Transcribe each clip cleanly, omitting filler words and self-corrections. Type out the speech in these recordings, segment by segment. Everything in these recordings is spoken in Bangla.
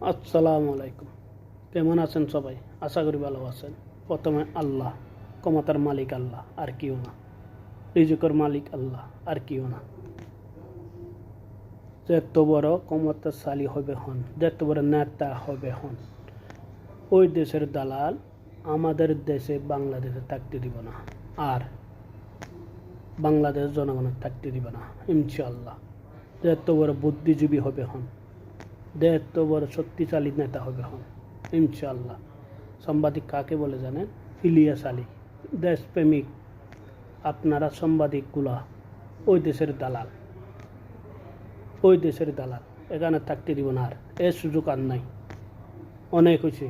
আসসালামু আলাইকুম। কেমন আছেন সবাই? আশা করি ভালো আছেন। প্রথমে আল্লাহ, ক্ষমতার মালিক আল্লাহ, আর কেউ না। রিজিকের মালিক আল্লাহ, আর কেউ না। যত বড় ক্ষমতাশালী হবে হন, যত বড় নেতা হবে হন, ওই দেশের দালাল আমাদের দেশে বাংলাদেশে থাকতে দিব না, আর বাংলাদেশের জনগণের থাকতে দিব না ইনশাআল্লাহ। যত বড় বুদ্ধিজীবী হবে হন, যত বড় শক্তিশালী নেতা হবে হন ইনশাআল্লাহ। সাংবাদিক কাকে বলে জানেন? ইলিয়াস আলী, দেশপ্রেমিক। আপনারা সাংবাদিকগুলা ওই দেশের দালাল, ওই দেশের দালাল। এখানে থাকতে দিব না, আর এর সুযোগ আর নাই। অনেক হয়েছে।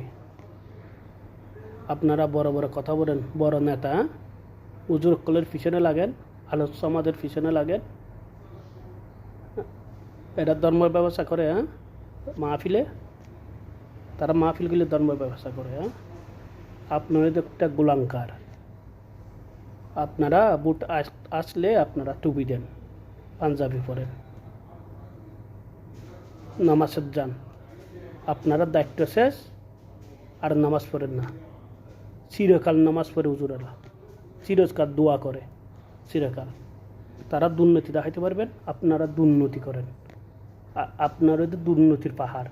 আপনারা বড় বড় কথা বলেন, বড় নেতা, হুজুর কলের পিছনে লাগেন, আলোচ্য সমাজের পিছনে লাগেন। এরা ধর্মের ব্যবসা করে, মাহফিলে তারা মাহফিলগুলি ধর্মের ব্যবসা করে। আপনারা তো একটা গোলাঙ্কার। আপনারা বুট আসলে আপনারা টুপি দেন, পাঞ্জাবি পরেন, নামাজের যান। আপনারা দায়িত্ব শেষ, আর নামাজ পড়েন না। চিরকাল নামাজ পড়ে হুজুরেরা, চিরকাল দোয়া করে, চিরকাল। তারা দুর্নীতি দেখাইতে পারবেন, আপনারা দুর্নীতি করেন। আপনারা তো দুর্নীতির পাহাড়,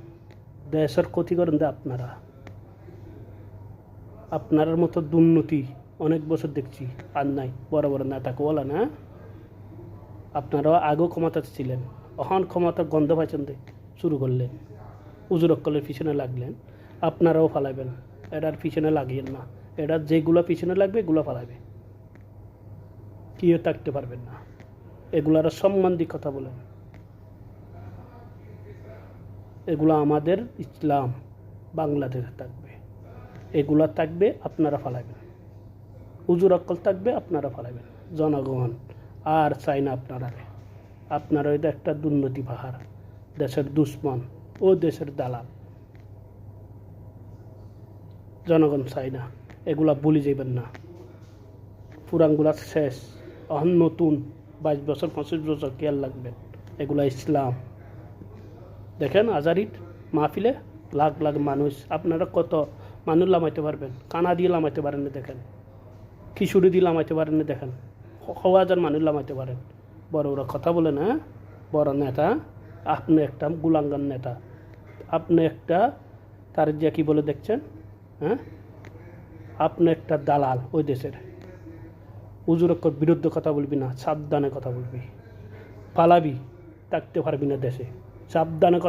দেশের ক্ষতি করেন যে আপনারা। আপনার মতো দুর্নীতি অনেক বছর দেখছি, আর নাই। বড় বড় নেতাকে বলা না, আপনারাও আগেও ক্ষমতাতে ছিলেন, অহন ক্ষমতার গন্ধ পাইছেন শুরু করলেন, উজুরক্কলের পিছনে লাগলেন। আপনারাও ফালাইবেন, এটার পিছনে লাগিয়েন না। এটা যেগুলো পিছনে লাগবে এগুলো ফালাইবে, কেউ থাকতে পারবেন না। এগুলার সম্মান দিয়ে কথা বলেন। এগুলো আমাদের ইসলাম বাংলাদেশে থাকবে, এগুলা থাকবে, আপনারা ফালাইবেন। হুজুর অক্কল থাকবে, আপনারা ফালাইবেন। জনগণ আর চাই না আপনারা। আপনারা এটা একটা দুর্নীতি পাহাড়, দেশের দুশ্মন, ও দেশের দালাল। জনগণ চাই না, এগুলা ভুলে যাবেন না। পুরানগুলা শেষ, অহন নতুন 22 বছর 25 বছর কেয়ার লাগবেন। এগুলা ইসলাম। দেখেন আজারির মাহফিলে লাখ লাখ মানুষ, আপনারা কত মানুষ লামাইতে পারবেন? কানা দিয়ে লামাইতে পারেন না দেখেন, খিচুড়ি দিয়ে লামাইতে পারেন না দেখেন, 1000 মানুষ লামাইতে পারেন। বড় বড় কথা বলেন, বড় নেতা। আপনি একটা গুলাঙ্গার নেতা, আপনি একটা, তার যে কী বলে দেখছেন, আপনি একটা দালাল ওই দেশের। হুজুরক্কর বিরুদ্ধে কথা বলবি না, সাবধানে কথা বলবি। পালাবি, থাকতে পারবি না দেশে, সাবধানে কথা।